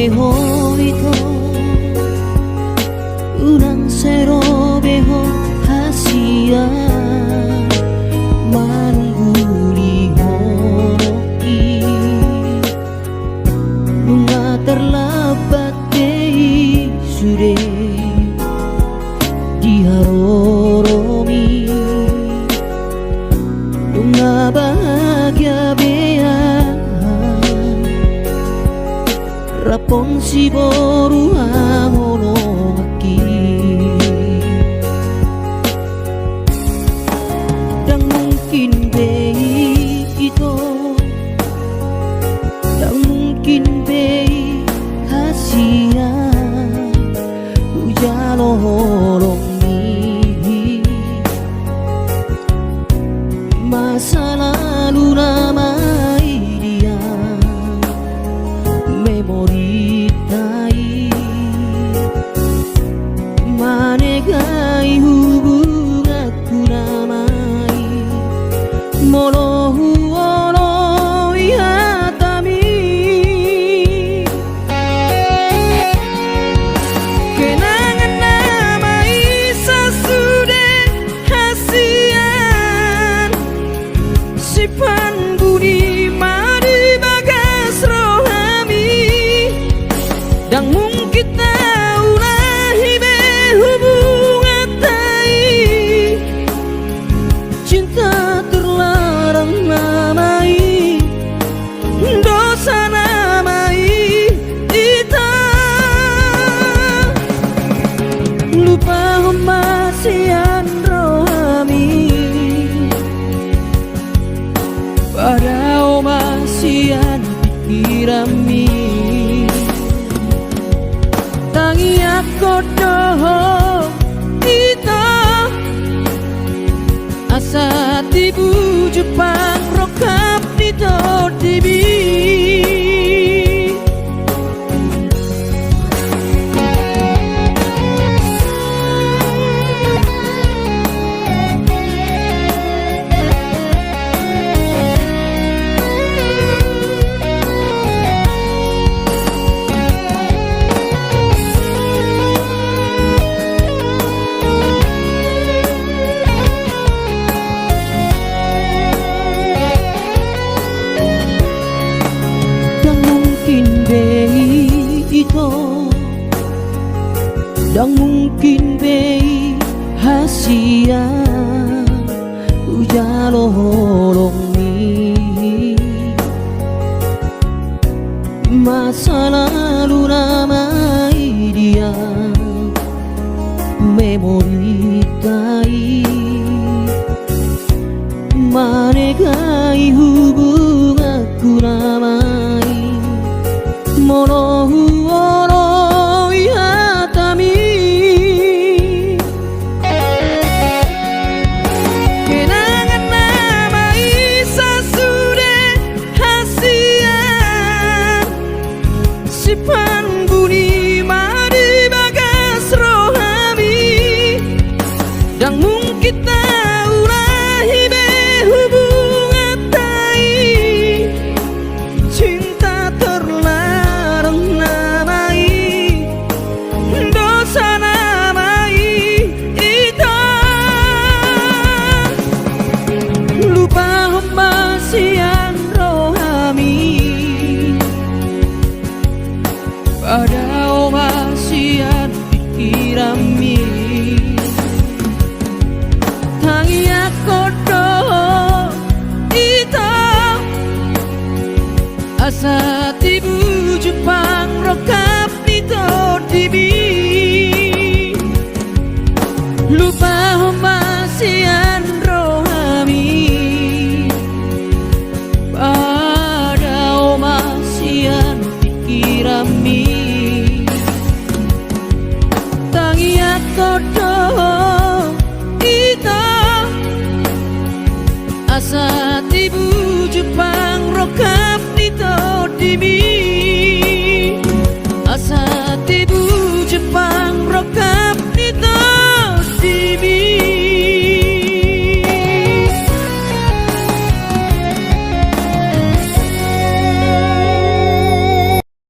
beho ito unang sero beho hasia manungguli horoki bunga terlambat dei sure diharoromi bunga bahagia bea rapon si boru hangolongaki dan mungkin bei itu dan mungkin bei hasia ujalo holongi masa lalu ramai dia memori tai manegai hubunganku ramai molohu olo ihatami kenangan namai sasude hasian sipan budi mari bagas rohami dan mungkin taulah hibe hubungan tai cinta terlarang namai dosa namai ita lupa masian rohami pada omasian pikirami tangi aku doho kita asa tibu Jepang rokap di tibi dan mungkin bei hasia ujalo holongi masa lalu ramai dia memori tai manegai hubunganku ramai molohu olo ihatami kenangan namai sasude hasian sipan budi mari bagas rohami dan mungkin taulah hibe hubungan tai cinta terlarang namai dosa namai ita lupa masian rohami pada omasian pikirami tangi aku doho ita asa tibu Jepang roka